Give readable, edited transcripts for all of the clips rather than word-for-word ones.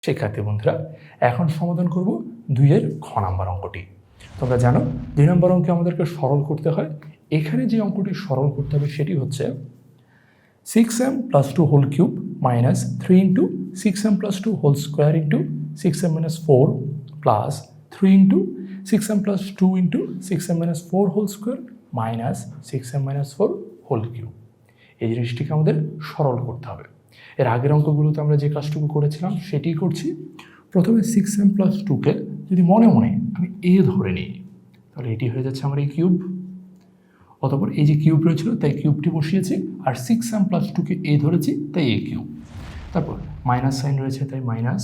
শিক্ষার্থী বন্ধুরা, এখন সমাধান করব 2 এর খ নাম্বার অঙ্কটি। তোমরা জানো 2 নম্বর অঙ্কে আমাদেরকে সরল করতে হয়। এখানে যে অঙ্কটি সরল করতে হবে সেটি হচ্ছে 6m + 2 whole cube minus 3 into 6m + 2 whole square into 6m - 4 plus 3 into 6m + 2 into 6m - 4 whole square minus 6m - 4 whole cube. এই জিনিসটিকে আমাদের সরল করতে হবে। এর আগের অঙ্কগুলোতে আমরা যে কাজটুকু করেছিলাম সেটি করছি। প্রথমে 6m + 2কে যদি মনে মনে আমি এ ধরে নিই, তাহলে এটি হয়ে যাচ্ছে আমার এই কিউব। অতঃপর এই যে কিউব রয়েছিল তাই কিউবটি বসিয়েছি, আর 6m + 2কে এ ধরেছি তাই এ কিউব। তারপর মাইনাস সাইন রয়েছে তাই মাইনাস,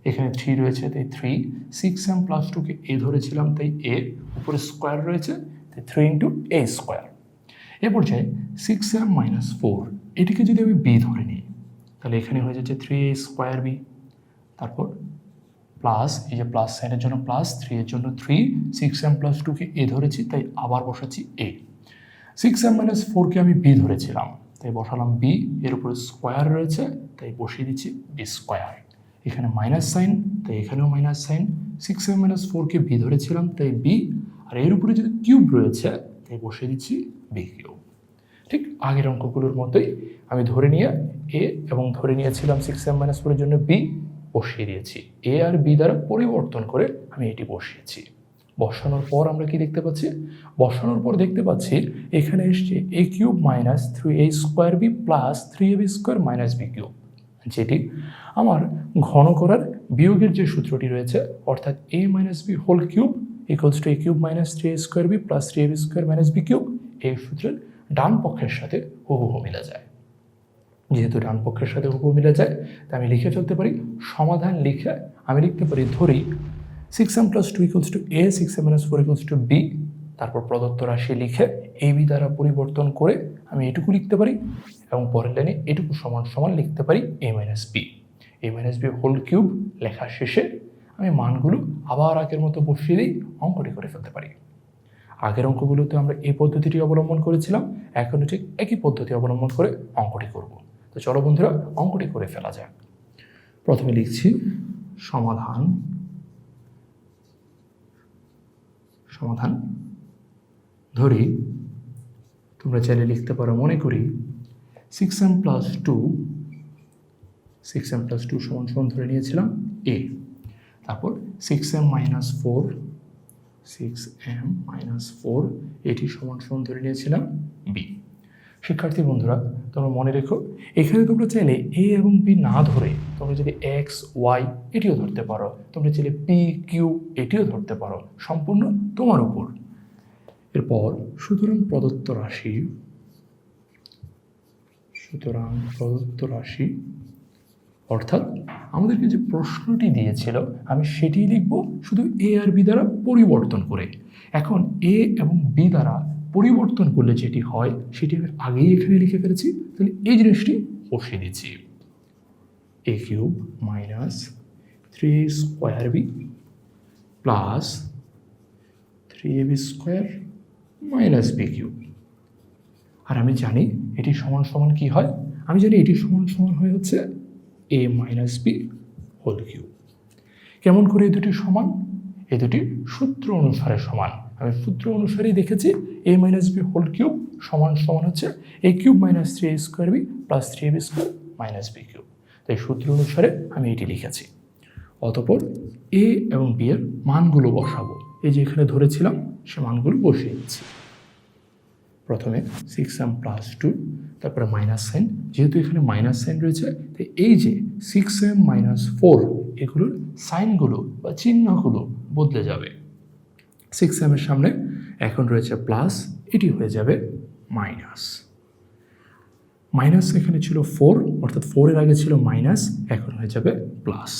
এখানে 3 রয়েছে তাই 3, 6m + 2কে এ ধরেছিলাম তাই এ, উপরে স্কোয়ার রয়েছে তাই 3 ইন্টু এ স্কোয়ার। এ পর্যায়ে 6m - 4 এটিকে যদি আমি বি ধরে নিই, তাহলে এখানে হয়ে যাচ্ছে 3a স্কোয়ার বি। তারপর প্লাস, এই যে প্লাস সাইনের জন্য প্লাস, 3 এর জন্য 3, 6m + 2কে এ ধরেছি তাই আবার বসাচ্ছি এ। 6m - 4কে আমি বি ধরেছিলাম তাই বসালাম বি, এর উপরে স্কোয়ার রয়েছে তাই বসিয়ে দিচ্ছি বি স্কোয়ার। এখানে মাইনাস সাইন তাই এখানেও মাইনাস সাইন, 6m - 4কে বি ধরেছিলাম তাই বি, আর এর উপরে যদি কিউব রয়েছে তাই বসিয়ে দিচ্ছি বি কিউব। ঠিক আগের অঙ্কগুলোর মতোই আমি ধরে নিয়ে এ এবং ধরে নিয়েছিলাম 6m - 4 এর জন্য বি, বসিয়ে দিয়েছি। এ আর বি দ্বারা পরিবর্তন করে আমি এটি বসিয়েছি। বসানোর পর আমরা কি দেখতে পাচ্ছি? বসানোর পর দেখতে পাচ্ছি এখানে এসছে a cube minus 3a square B plus 3ab square minus B cube, যেটি আমার ঘন করার বিয়োগের যে সূত্রটি রয়েছে, অর্থাৎ a minus b whole cube equals to a cube minus 3a square B plus 3ab square minus B cube, এই সূত্রের ডান পক্ষের সাথে হুবহু মিলে যায়। যেহেতু ডান পক্ষের সাথে হুবহু মিলে যায় তাই আমি লিখে ফেলতে পারি। সমাধান লিখে আমি লিখতে পারি, ধরি 6m + 2 equals to a, 6m - 4 equals to বি। তারপর প্রদত্ত রাশি লিখে এ বি দ্বারা পরিবর্তন করে আমি এটুকু লিখতে পারি, এবং পরের লাইনে এটুকু সমান সমান লিখতে পারি a - b। a - b whole cube লেখা শেষে আমি মানগুলো আবার আগের মতো বসিয়ে দিই, অঙ্কটি করে ফেলতে পারি। আগের অঙ্কগুলোতে আমরা এই পদ্ধতিটি অবলম্বন করেছিলাম, এখন ঠিক একই পদ্ধতি অবলম্বন করে অঙ্কটি করব। তো চলো বন্ধুরা, অঙ্কটি করে ফেলা যাক। প্রথমে লিখছি সমাধান। ধরি, তোমরা চাইলে লিখতে পারো, মনে করি 6m + 2 সমান ধরে নিয়েছিলাম a। তারপর 6m - 4 এটি সমান ধরে নিয়েছিলাম b। শিক্ষার্থী বন্ধুরা, তোমরা মনে রেখো, এখানে তোমরা চাইলে a এবং b না ধরে তোমরা যদি x, y এটিও ধরতে পারো, তোমরা চাইলে p, q এটিও ধরতে পারো, সম্পূর্ণ তোমার উপর। এরপর সুতরাং প্রদত্ত রাশি অর্থাৎ আমাদেরকে যে প্রশ্নটি দিয়েছিল আমি সেটি লিখব, শুধু a আর b দ্বারা পরিবর্তন করে। এখন a এবং b দ্বারা পরিবর্তন করলে যেটি হয় সেটি আমি আগেই এখানে লিখে ফেলেছি, তাহলে এই জিনিসটি বসিয়ে দিচ্ছি। a cube minus 3a square B plus 3ab square minus B cube. আর আমি জানি এটি সমান সমান কি হয়? আমি জানি এটি সমান সমান হয়ে হচ্ছে a - b হোল কিউব। কেমন করে এই দুটি সমান? এই দুটি সূত্র অনুসারে সমান। আমি সূত্র অনুসারেই দেখেছি a - b হোল কিউব সমান হচ্ছে a cube minus 3a square B plus 3ab square minus B cube. তাই সূত্র অনুসারে আমি এটি লিখেছি। অতঃপর a এবং b এর মানগুলো বসাবো। এই যে এখানে ধরেছিলাম সে মানগুলো বসিয়ে দিচ্ছি। প্রথমে 6m + 2, তারপরে মাইনাস সাইন, যেহেতু এখানে মাইনাস সাইন রয়েছে তাই এই যে 6m - 4 এগুলোর সাইনগুলো বা চিহ্নগুলো বদলে যাবে। 6m এর সামনে এখন রয়েছে প্লাস, এটি হয়ে যাবে মাইনাস। মাইনাস এখানে ছিল 4, অর্থাৎ 4 এর আগে ছিল মাইনাস, এখন হয়ে যাবে প্লাস।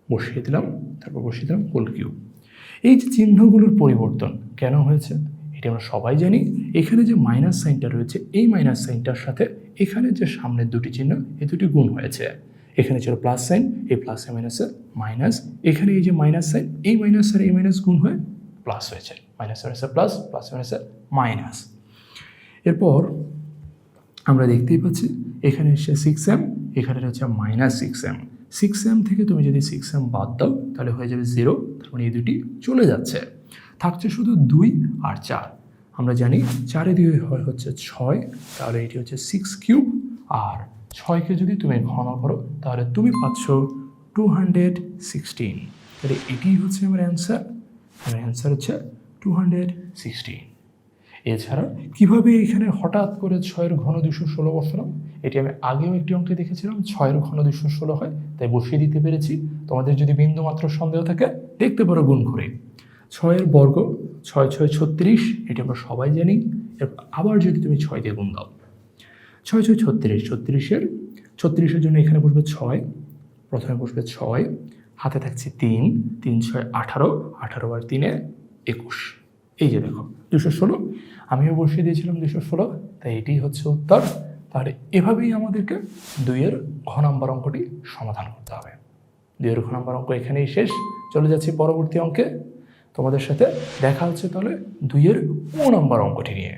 বসিয়ে দিলাম, তারপর বসিয়ে দিলাম হোল কিউব। এই যে চিহ্নগুলোর পরিবর্তন কেন হয়েছে এটি আমরা সবাই জানি। এখানে যে মাইনাস সাইনটা রয়েছে, এই মাইনাস সাইনটার সাথে এখানে যে সামনের দুটি চিহ্ন, এই দুটি গুণ হয়েছে। এখানে ছিল প্লাস সাইন, এই প্লাসে মাইনাসে মাইনাস, এখানে এই যে মাইনাস সাইন, এই মাইনাস আর এই মাইনাস গুণ হয়ে প্লাস হয়েছে। মাইনাস মাইনাসে প্লাস, প্লাস মাইনাসে মাইনাস। এরপর আমরা দেখতেই পাচ্ছি এখানে এসে 6m, এখানে রয়েছে -6m। 6m থেকে তুমি যদি 6m বাদ দাও তাহলে হয়ে যাবে 0, তার মানে এই দুটি চলে যাচ্ছে, থাকছে শুধু 2 আর 4। আমরা জানি 4 দিয়ে হয় হচ্ছে 6, তাহলে এটি হচ্ছে 6 কিউব, আর 6কে যদি তুমি ঘন করো তাহলে তুমি পাচ্ছ 216। তাহলে এটি হচ্ছে আমার অ্যান্সার। আমার অ্যান্সার হচ্ছে 216। এছাড়া কিভাবে এখানে হঠাৎ করে 6 ঘন 216 বসালাম, এটি আমি আগেও একটি অঙ্কে দেখেছিলাম 6 ঘন 216 হয়, তাই বসিয়ে দিতে পেরেছি। তোমাদের যদি বিন্দু মাত্র সন্দেহ থাকে দেখতে পারো গুণ করে। 6 বর্গ 6 6 36, এটি আমরা সবাই জানি। আবার যদি তুমি 6 দিয়ে গুণ দাও, 6 6 36, 36-এর জন্য এখানে বসবে 6, প্রথমে বসবে 6, হাতে থাকছে 3, 3 6 18, 18 আর 3 21। এই যে দেখো 216, আমিও বসিয়ে দিয়েছিলাম 216, তাই এটি হচ্ছে উত্তর। তাহলে এভাবেই আমাদেরকে 2-এর ঘ নাম্বার অঙ্কটি সমাধান করতে হবে। 2-এর ঘ নাম্বার অঙ্ক এখানেই শেষ। চলে যাচ্ছি পরবর্তী অঙ্কে। তোমাদের সাথে দেখা হচ্ছে তাহলে 2-এর ও নাম্বার অঙ্কটি নিয়ে।